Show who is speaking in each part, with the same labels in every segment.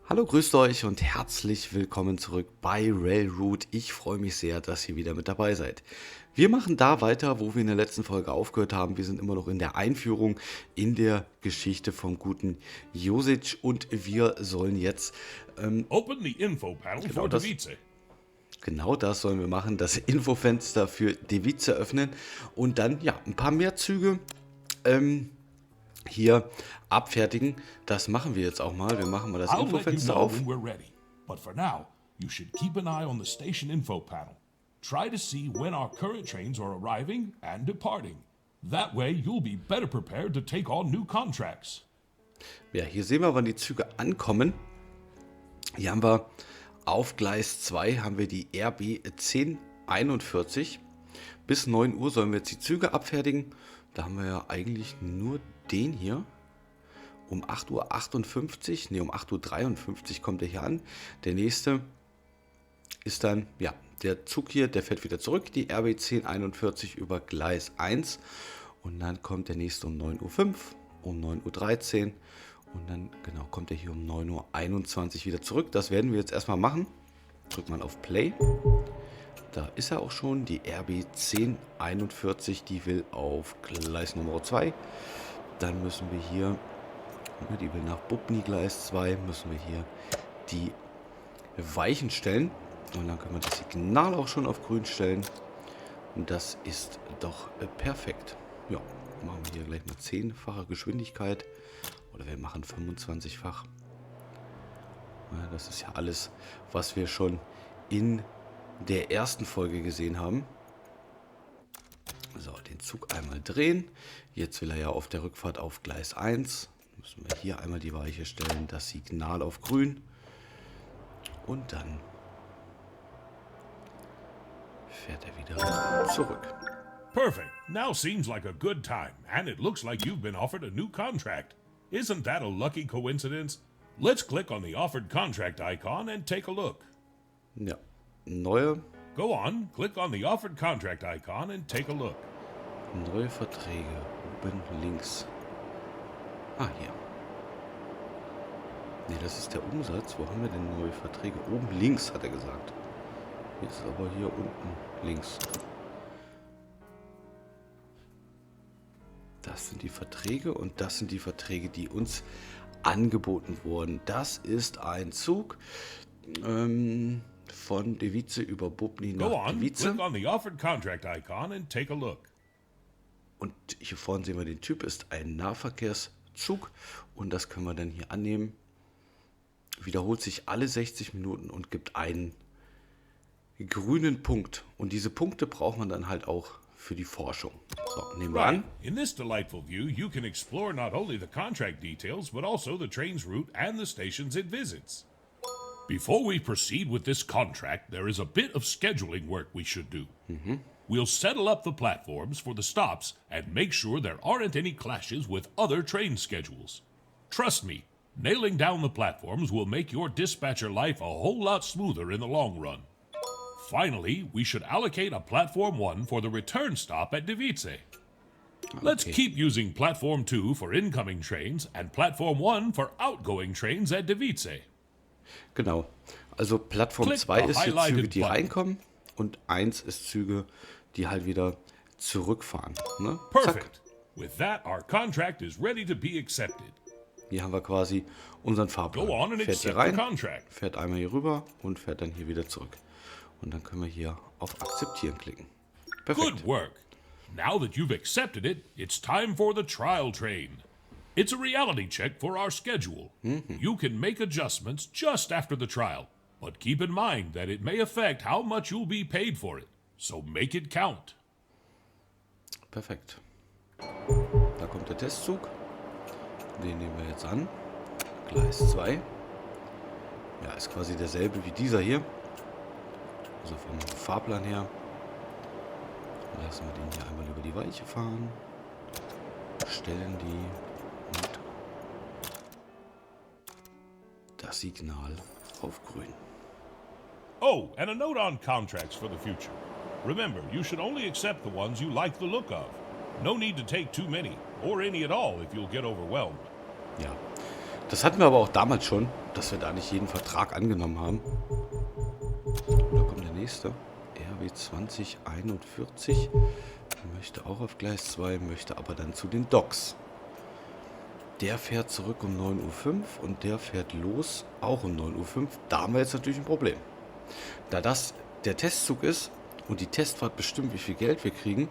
Speaker 1: Hallo, grüßt euch und herzlich willkommen zurück bei Railroad. Ich freue mich sehr, dass ihr wieder mit dabei seid. Wir machen da weiter, wo wir in der letzten Folge aufgehört haben. Wir sind immer noch in der Einführung in der Geschichte vom guten Josic und wir sollen jetzt
Speaker 2: Open the info panel
Speaker 1: Genau
Speaker 2: for
Speaker 1: das.
Speaker 2: Davice.
Speaker 1: genau das sollen wir machen, das Infofenster für Device öffnen und dann ja ein paar mehr Züge hier abfertigen. Das machen wir jetzt auch mal. Wir machen mal das
Speaker 2: I'll let you
Speaker 1: Infofenster
Speaker 2: know
Speaker 1: auf.
Speaker 2: when we're ready. But for now, you should keep an eye on the station info panel. Try to see when our current trains are arriving and departing. That way, you'll be better prepared to take on new contracts.
Speaker 1: Ja, hier sehen wir, wann die Züge ankommen. Hier haben wir auf Gleis 2 haben wir die RB 1041. Bis 9 Uhr sollen wir jetzt die Züge abfertigen. Da haben wir ja eigentlich nur den hier. Um 8:58 Uhr, ne, um 8:53 Uhr kommt er hier an. Der nächste ist dann, ja, der Zug hier, der fährt wieder zurück, die RB 1041 über Gleis 1. Und dann kommt der nächste um 9:05 Uhr, um 9:13 Uhr. Und dann, genau, kommt er hier um 9:21 Uhr wieder zurück. Das werden wir jetzt erstmal machen. Drückt mal auf Play. Da ist er auch schon, die RB 1041, die will auf Gleis Nummer 2. Dann müssen wir hier, die will nach Bubny Gleis 2, müssen wir hier die Weichen stellen. Und dann können wir das Signal auch schon auf grün stellen. Und das ist doch perfekt. Ja, machen wir hier gleich mal 10-fache Geschwindigkeit. Oder wir machen 25-fach. Ja, das ist ja alles, was wir schon in der ersten Folge gesehen haben. So, den Zug einmal drehen. Jetzt will er ja auf der Rückfahrt auf Gleis 1. Müssen wir hier einmal die Weiche stellen, das Signal auf grün. Und dann fährt er wieder zurück.
Speaker 2: Perfect. Now seems like a good time, and it looks like you've been offered a new contract. Isn't that a lucky coincidence? Let's click on the offered contract icon and take a look.
Speaker 1: Ja, neue
Speaker 2: Go on, click on the offered contract icon and take a look.
Speaker 1: Verträge. Oben links. Ah, hier. Ne, das ist der Umsatz. Wo haben wir denn neue Verträge? Oben links, hat er gesagt. Jetzt aber hier unten links. Das sind die Verträge und das sind die Verträge, die uns angeboten wurden. Das ist ein Zug von Device über Bubny
Speaker 2: Go
Speaker 1: nach
Speaker 2: on,
Speaker 1: Device.
Speaker 2: click on the offered contract icon and take a look.
Speaker 1: Und hier vorne sehen wir den Typ, ist ein Nahverkehrszug und das können wir dann hier annehmen. Wiederholt sich alle 60 Minuten und gibt einen grünen Punkt. Und diese Punkte braucht man dann halt auch für die Forschung. So, nehmen wir
Speaker 2: Right.
Speaker 1: an.
Speaker 2: In this delightful view, you can explore not only the contract details, but also the train's route and the stations it visits. Before we proceed with this contract, there is a bit of scheduling work we should do. We'll settle up the platforms for the stops and make sure there aren't any clashes with other train schedules. Trust me, nailing down the platforms will make your dispatcher life a whole lot smoother in the long run. Finally, we should allocate a Platform 1 for the return stop at Device. Let's
Speaker 1: Okay.
Speaker 2: keep using Platform 2 for incoming trains and Platform 1 for outgoing trains at Device.
Speaker 1: Genau. Also Plattform
Speaker 2: Click
Speaker 1: 2
Speaker 2: the
Speaker 1: ist hier
Speaker 2: highlighted
Speaker 1: Züge, die
Speaker 2: button.
Speaker 1: reinkommen und 1 ist Züge, die halt wieder zurückfahren. Ne? Zack.
Speaker 2: Perfect. With that, our contract is ready to be accepted.
Speaker 1: Hier haben wir quasi unseren
Speaker 2: Go
Speaker 1: Fahrplan.
Speaker 2: on and
Speaker 1: Fährt hier
Speaker 2: accept the
Speaker 1: rein,
Speaker 2: contract.
Speaker 1: fährt einmal hier rüber und fährt dann hier wieder zurück. Und dann können wir hier auf Akzeptieren klicken. Perfekt.
Speaker 2: Good work. Now that you've accepted it, it's time for the trial train. It's a reality check for our schedule. You can make adjustments just after the trial, but keep in mind that it may affect how much you'll be paid for it. So make it count.
Speaker 1: Perfekt. Da kommt der Testzug. Den nehmen wir jetzt an. Gleis 2. Ja, ist quasi derselbe wie dieser hier. Also vom Fahrplan her. Lassen wir den hier einmal über die Weiche fahren. Stellen die und das Signal auf grün.
Speaker 2: Oh, and a note on contracts for the future. Remember, you should only accept the ones you like the look of. No need to take too many, or any at all if you'll get overwhelmed.
Speaker 1: Ja, Das hatten wir aber auch damals schon, dass wir da nicht jeden Vertrag angenommen haben. Da kommt der nächste. RW 2041. Möchte auch auf Gleis 2, möchte aber dann zu den Docks. Der fährt zurück um 9:05 Uhr und der fährt los auch um 9:05 Uhr. Da haben wir jetzt natürlich ein Problem. Da das der Testzug ist und die Testfahrt bestimmt, wie viel Geld wir kriegen,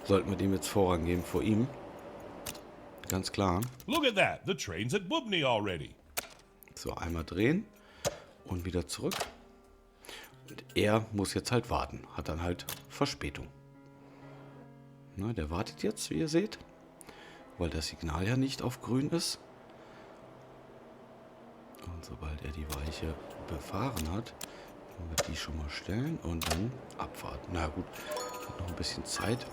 Speaker 1: sollten wir dem jetzt Vorrang geben vor ihm. Ganz klar.
Speaker 2: Look at that. The train's at Bubny already.
Speaker 1: So, einmal drehen und wieder zurück. Und er muss jetzt halt warten. Hat dann halt Verspätung. Na, der wartet jetzt, wie ihr seht. Weil das Signal ja nicht auf grün ist. Und sobald er die Weiche befahren hat, können wir die schon mal stellen und dann Abfahrt. Na gut, hat noch ein bisschen Zeit.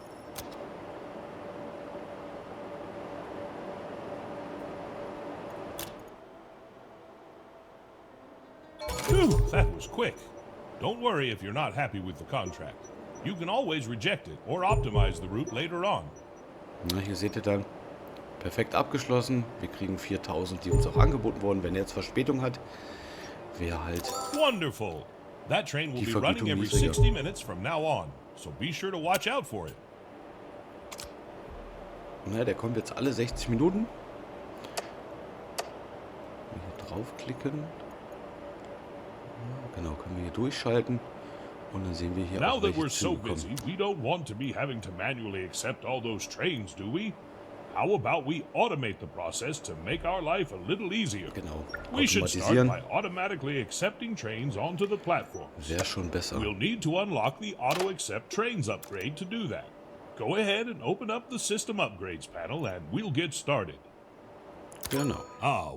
Speaker 2: Phew, that was quick. Don't worry if you're not happy with the contract. You can always reject it or optimize the route later on.
Speaker 1: Na, hier seht ihr dann, perfekt abgeschlossen. Wir kriegen 4.000, die uns auch angeboten wurden. Wenn er jetzt Verspätung hat, wäre halt
Speaker 2: Wonderful. That train will
Speaker 1: die
Speaker 2: be running
Speaker 1: Vergütung
Speaker 2: every
Speaker 1: niedriger.
Speaker 2: 60 minutes from now on, so be sure to watch out for it.
Speaker 1: Na, der kommt jetzt alle 60 Minuten. Hier draufklicken. Genau, können wir hier durchschalten. Und dann sehen wir hier
Speaker 2: Now
Speaker 1: auch,
Speaker 2: that
Speaker 1: welche
Speaker 2: we're so
Speaker 1: Züge kommen.
Speaker 2: busy, we don't want to be having to manually accept all those trains, do we? How about we automate the process to make our life a little easier?
Speaker 1: Genau,
Speaker 2: We should start
Speaker 1: automatisieren
Speaker 2: by automatically accepting trains onto the platforms.
Speaker 1: wäre schon besser.
Speaker 2: We'll need to unlock the Auto Accept Trains upgrade to do that. Go ahead and open up the System Upgrades panel and we'll get started.
Speaker 1: Genau.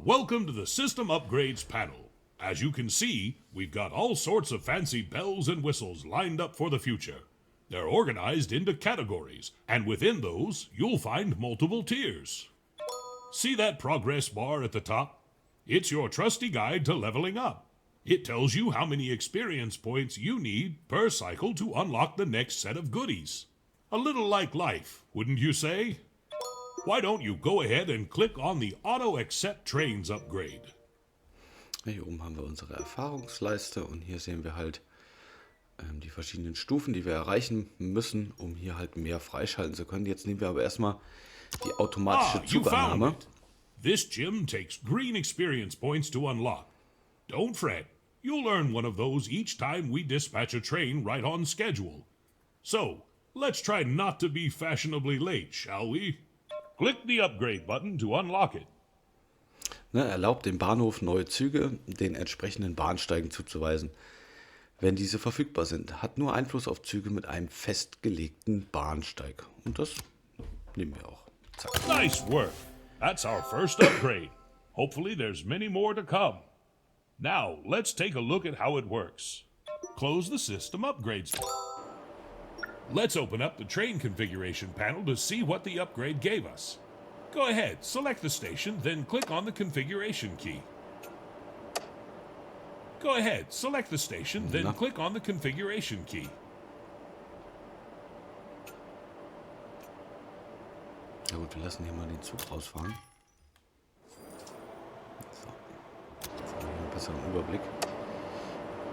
Speaker 2: Welcome to the System Upgrades panel. As you can see, we've got all sorts of fancy bells and whistles lined up for the future. They're organized into categories, and within those, you'll find multiple tiers. See that progress bar at the top? It's your trusty guide to leveling up. It tells you how many experience points you need per cycle to unlock the next set of goodies. A little like life, wouldn't you say? Why don't you go ahead and click on the Auto Accept Trains upgrade?
Speaker 1: Hier oben haben wir unsere Erfahrungsleiste und hier sehen wir halt die verschiedenen Stufen, die wir erreichen müssen, um hier halt mehr freischalten zu können. Jetzt nehmen wir aber erstmal die automatische
Speaker 2: You found
Speaker 1: Zugannahme.
Speaker 2: it. This gym takes green experience points to unlock. Don't fret. You'll earn one of those each time we dispatch a train right on schedule. So, let's try not to be fashionably late, shall we? Click the upgrade button to unlock it.
Speaker 1: Ne, erlaubt dem Bahnhof neue Züge den entsprechenden Bahnsteigen zuzuweisen, wenn diese verfügbar sind. Hat nur Einfluss auf Züge mit einem festgelegten Bahnsteig. Und das nehmen wir auch. Zack.
Speaker 2: Nice work. That's our first upgrade. Hopefully there's many more to come. Now, let's take a look at how it works. Close the system upgrades. Let's open up the train configuration panel to see what the upgrade gave us. Go ahead, select the station, then click on the configuration key. Go ahead, select the station, then click on the configuration key.
Speaker 1: Ja gut, wir lassen hier mal den Zug rausfahren. So. Jetzt haben wir hier einen besseren Überblick.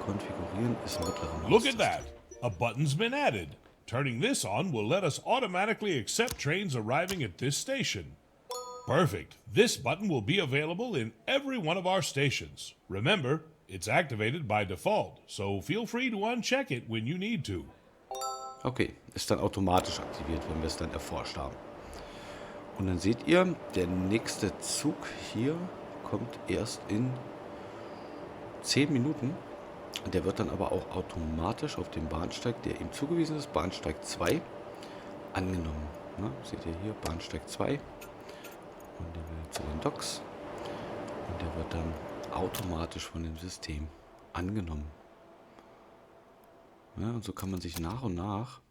Speaker 1: Konfigurieren ist mittlere
Speaker 2: Look at
Speaker 1: Maustaste.
Speaker 2: that. A button's been added. Turning this on will let us automatically accept trains arriving at this station. Perfect. This button will be available in every one of our stations. Remember, it's activated by default, so feel free to uncheck it when you need to.
Speaker 1: Okay, ist dann automatisch aktiviert, wenn wir es dann erforscht haben. Und dann seht ihr, der nächste Zug hier kommt erst in 10 Minuten. Der wird dann aber auch automatisch auf dem Bahnsteig, der ihm zugewiesen ist, Bahnsteig 2, angenommen. Na, seht ihr hier, Bahnsteig 2. Und der will zu den Docks. Und der wird dann automatisch von dem System angenommen. Ja, und so kann man sich nach und nach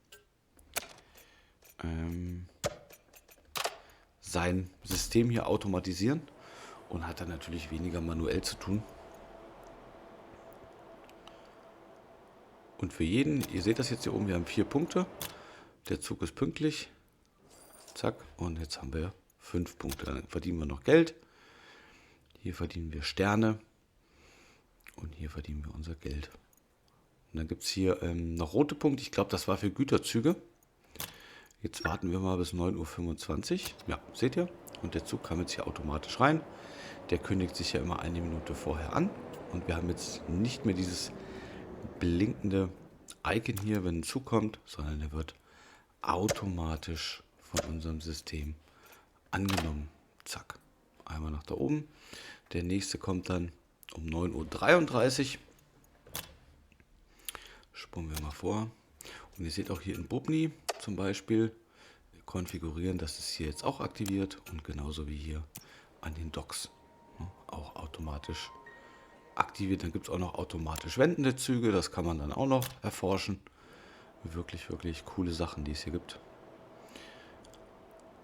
Speaker 1: sein System hier automatisieren und hat dann natürlich weniger manuell zu tun. Und für jeden, ihr seht das jetzt hier oben, wir haben 4 Punkte. Der Zug ist pünktlich. Zack, und jetzt haben wir 5 Punkte. Dann verdienen wir noch Geld. Hier verdienen wir Sterne. Und hier verdienen wir unser Geld. Und dann gibt es hier noch rote Punkte. Ich glaube, das war für Güterzüge. Jetzt warten wir mal bis 9:25 Uhr. Ja, seht ihr? Und der Zug kam jetzt hier automatisch rein. Der kündigt sich ja immer eine Minute vorher an. Und wir haben jetzt nicht mehr dieses blinkende Icon hier, wenn ein Zug kommt, sondern der wird automatisch von unserem System angenommen. Zack. Einmal nach da oben. Der nächste kommt dann um 9:33 Uhr. Spulen wir mal vor. Und ihr seht auch hier in Bubni zum Beispiel konfigurieren, dass es hier jetzt auch aktiviert und genauso wie hier an den Docks auch automatisch aktiviert. Dann gibt es auch noch automatisch wendende Züge, das kann man dann auch noch erforschen. Wirklich, wirklich coole Sachen, die es hier gibt.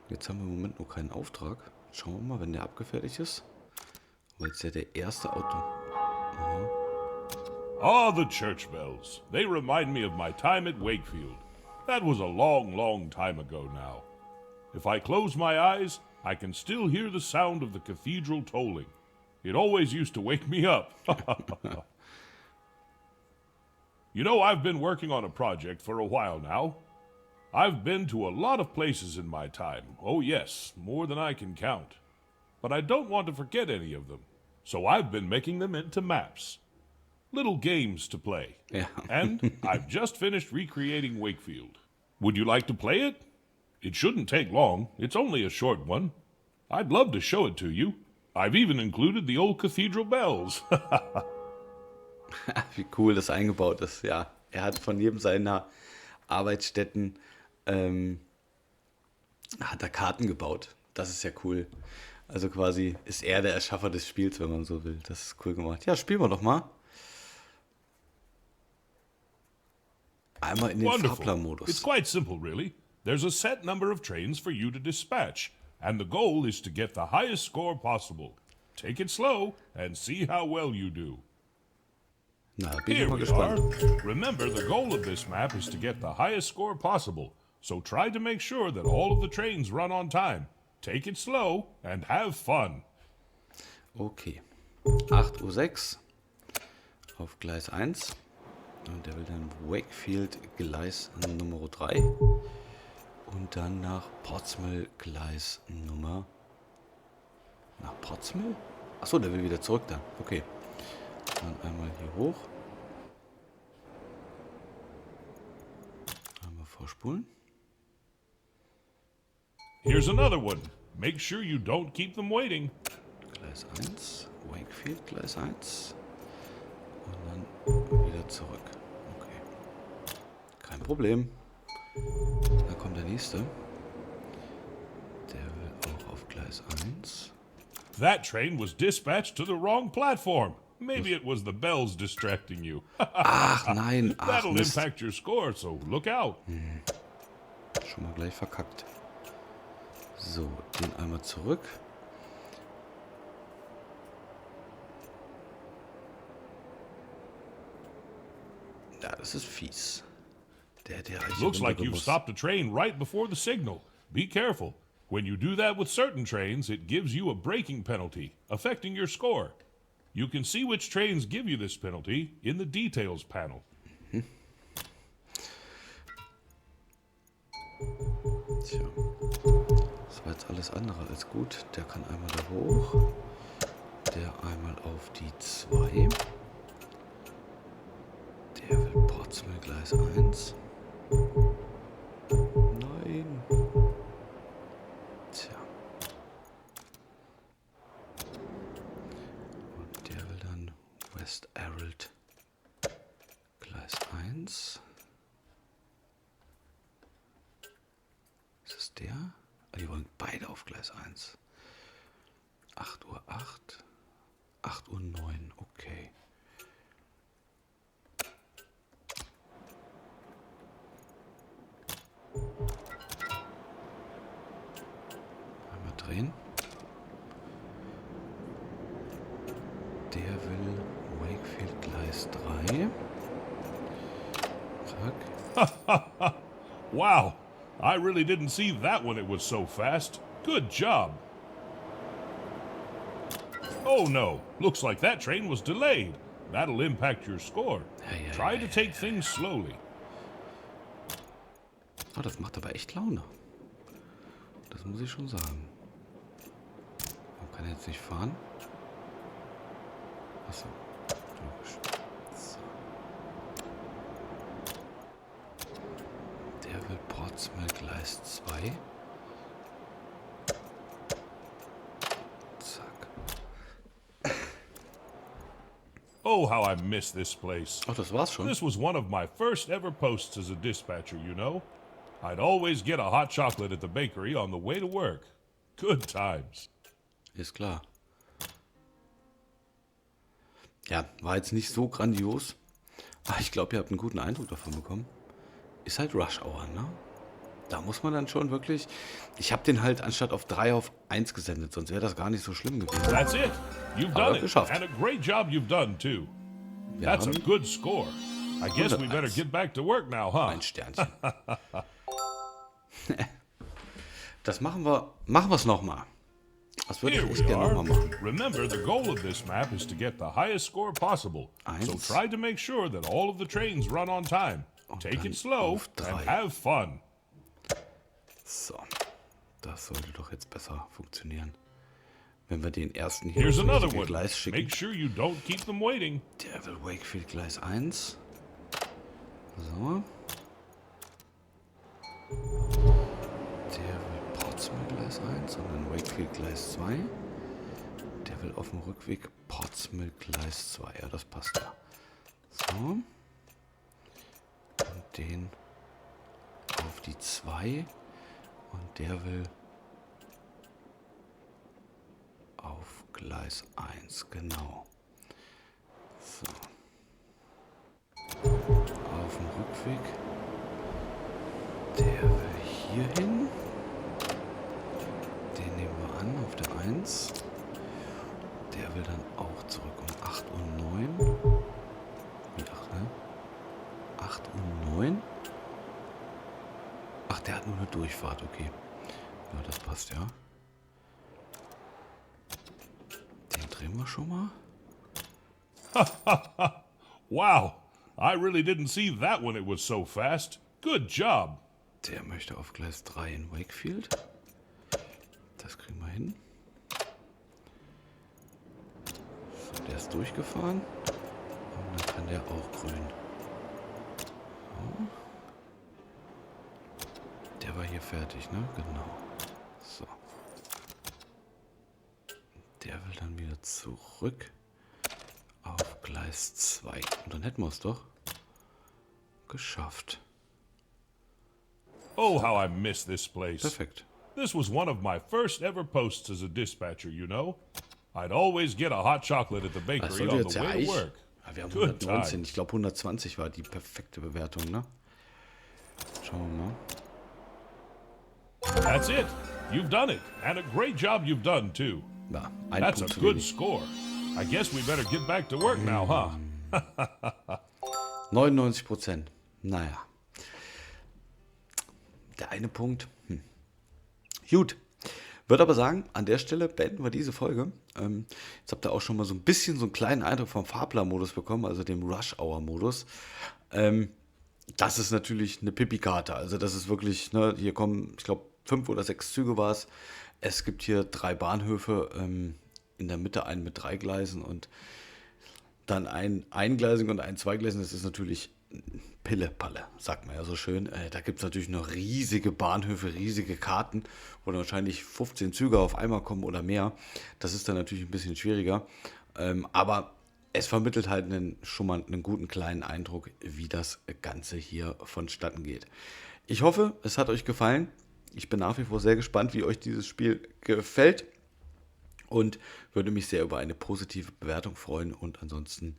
Speaker 1: Jetzt haben wir im Moment noch keinen Auftrag. Schauen wir mal, wenn der abgefertigt ist. Weil jetzt ja der erste Auto. Aha.
Speaker 2: Ah, the church bells. They remind me of my time at Wakefield. That was a long, long time ago now. If I close my eyes, I can still hear the sound of the cathedral tolling. It always used to wake me up. You know, I've been working on a project for a while now. I've been to a lot of places in my time. Oh yes, more than I can count. But I don't want to forget any of them. So I've been making them into maps. Little games to play.
Speaker 1: Yeah.
Speaker 2: And I've just finished recreating Wakefield. Would you like to play it? It shouldn't take long. It's only a short one. I'd love to show it to you. I've even included the old cathedral bells.
Speaker 1: Wie cool das eingebaut ist. Ja, er hat von jedem seiner Arbeitsstätten hat er Karten gebaut. Das ist ja cool. Also quasi ist er der Erschaffer des Spiels, wenn man so will. Das ist cool gemacht. Ja, spielen wir doch mal. Einmal in den
Speaker 2: Wonderful.
Speaker 1: Fahrplanmodus.
Speaker 2: It's quite simple, really. There's a set number of trains for you to dispatch, and the goal is to get the highest score possible. Take it slow and see how well you do.
Speaker 1: Na, bin ich
Speaker 2: Here
Speaker 1: mal
Speaker 2: we are.
Speaker 1: gespannt.
Speaker 2: Remember, the goal of this map is to get the highest score possible, so try to make sure that all of the trains run on time. Take it slow and have fun.
Speaker 1: Okay. 8:06 Uhr auf Gleis 1. Und der will dann Wakefield Gleis Nummer 3. Und dann nach Portsmouth Gleis Nummer... Nach Portsmouth? Achso, der will wieder zurück dann. Okay. Dann einmal hier hoch. Einmal vorspulen.
Speaker 2: Here's another one. Make sure you don't keep them waiting.
Speaker 1: Gleis 1. Wakefield Gleis 1. Und dann wieder zurück. Okay. Kein Problem. Da kommt der nächste. Der will auch auf Gleis 1.
Speaker 2: That train was dispatched to the wrong platform. Maybe it was the bells distracting you.
Speaker 1: Ach nein, ach
Speaker 2: That'll
Speaker 1: Mist.
Speaker 2: impact your score, so look out.
Speaker 1: Schon mal gleich verkackt. So, den einmal zurück. Ja, das ist fies. Der hier
Speaker 2: Looks like
Speaker 1: runter
Speaker 2: you've
Speaker 1: muss.
Speaker 2: stopped a train right before the signal. Be careful. When you do that with certain trains, it gives you a braking penalty, affecting your score. You can see which trains give you this penalty in the details panel.
Speaker 1: Tja. Das war jetzt alles andere als gut. Der kann einmal da hoch. Der einmal auf die 2. Der will Portsmouth Gleis 1. Nein. Tja. Und der will dann West Herald Gleis 1. Ist es der? Ah, die wollen beide auf Gleis 1. 8:08 Uhr. 8:09 Uhr, okay. Einmal drehen. Der will Wakefield Gleis 3. Zack.
Speaker 2: Wow, I really didn't see that when it was so fast. Good job. Oh no, looks like that train was delayed. That'll impact your score.
Speaker 1: Ja,
Speaker 2: Try to take things slowly.
Speaker 1: Oh, das macht aber echt Laune. Das muss ich schon sagen. Man kann jetzt nicht fahren. Achso, logisch. So. Der will Portsmouth Gleis 2. Zack.
Speaker 2: Oh, how I miss this place.
Speaker 1: Ach, das war's schon.
Speaker 2: This was one of my first ever posts as a dispatcher, you know. I'd always get a hot chocolate at the bakery on the way to work. Good times.
Speaker 1: Ist klar. Ja, war jetzt nicht so grandios. Aber ich glaube, ihr habt einen guten Eindruck davon bekommen. Ist halt Rush Hour, ne? Da muss man dann schon wirklich... Ich habe den halt anstatt auf 3 auf 1 gesendet, sonst wäre das gar nicht so schlimm gewesen.
Speaker 2: That's it. You've
Speaker 1: Aber
Speaker 2: done it.
Speaker 1: geschafft.
Speaker 2: And a great job you've done, too.
Speaker 1: Wir
Speaker 2: That's a
Speaker 1: haben
Speaker 2: good score. I guess we better
Speaker 1: 101.
Speaker 2: get back to work now, huh?
Speaker 1: ein Sternchen. Das machen wir's nochmal. Das würde ich
Speaker 2: Here
Speaker 1: echt
Speaker 2: we
Speaker 1: gerne
Speaker 2: are.
Speaker 1: nochmal machen.
Speaker 2: Remember, the goal of this map is to get the highest score possible. So
Speaker 1: Eins.
Speaker 2: try to make sure that all of the trains run on time. Take
Speaker 1: dann
Speaker 2: it slow
Speaker 1: auf 3.
Speaker 2: and have fun.
Speaker 1: So, das sollte doch jetzt besser funktionieren. Wenn wir den ersten hier
Speaker 2: Here's
Speaker 1: aufs
Speaker 2: another
Speaker 1: richtige
Speaker 2: one.
Speaker 1: Gleis schicken.
Speaker 2: Make sure you don't keep them waiting.
Speaker 1: Der will Wakefield Gleis 1. So. Der will Portsmouth Gleis 1 und dann Wakefield Gleis 2. Der will auf dem Rückweg Portsmouth Gleis 2. Ja, das passt ja. So. Und den auf die 2. Und der will auf Gleis 1. Genau. So. Auf dem Rückweg. Der will hier hin. Den nehmen wir an auf der 1. Der will dann auch zurück um 8 und 9. Mit 8, ne? 8 und 9. Ach, der hat nur eine Durchfahrt, okay. Ja, das passt, ja. Den drehen wir schon mal.
Speaker 2: Wow, I really didn't see that when it was so fast. Good job.
Speaker 1: Der möchte auf Gleis 3 in Wakefield. Das kriegen wir hin. So, der ist durchgefahren. Und dann kann der auch grün. So. Der war hier fertig, ne? Genau. So. Der will dann wieder zurück auf Gleis 2. Und dann hätten wir es doch geschafft.
Speaker 2: Oh, how I miss this place.
Speaker 1: Perfekt.
Speaker 2: This was one of my first ever posts as a dispatcher, you know. I'd always get a hot chocolate at the
Speaker 1: Das
Speaker 2: bakery
Speaker 1: sollte
Speaker 2: on
Speaker 1: jetzt
Speaker 2: the
Speaker 1: ja
Speaker 2: way to
Speaker 1: eigentlich...
Speaker 2: work.
Speaker 1: Ja, wir haben
Speaker 2: Good
Speaker 1: 119.
Speaker 2: times.
Speaker 1: Ich glaube 120 war die perfekte Bewertung, ne? Schauen wir mal.
Speaker 2: That's it. You've done it. And a great job you've done, too.
Speaker 1: Ja, ein
Speaker 2: That's a
Speaker 1: Punkt zu
Speaker 2: good
Speaker 1: wenig.
Speaker 2: score. I guess we better get back to work now, huh?
Speaker 1: 99%. Naja. Der eine Punkt. Gut. Würde aber sagen, an der Stelle beenden wir diese Folge. Jetzt habt ihr auch schon mal so ein bisschen so einen kleinen Eindruck vom Fahrplanmodus bekommen, also dem Rush-Hour-Modus. Das ist natürlich eine Pipi-Karte. Also das ist wirklich, ne, hier kommen, ich glaube, 5 oder 6 Züge war es. Es gibt hier 3 Bahnhöfe, in der Mitte einen mit 3 Gleisen und dann ein Eingleising und ein Zweigleising. Das ist natürlich Pille-Palle, sagt man ja so schön. Da gibt es natürlich noch riesige Bahnhöfe, riesige Karten, wo dann wahrscheinlich 15 Züge auf einmal kommen oder mehr. Das ist dann natürlich ein bisschen schwieriger. Aber es vermittelt halt schon mal einen guten kleinen Eindruck, wie das Ganze hier vonstatten geht. Ich hoffe, es hat euch gefallen. Ich bin nach wie vor sehr gespannt, wie euch dieses Spiel gefällt. Und würde mich sehr über eine positive Bewertung freuen. Und ansonsten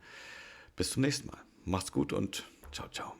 Speaker 1: bis zum nächsten Mal. Macht's gut und ciao, ciao.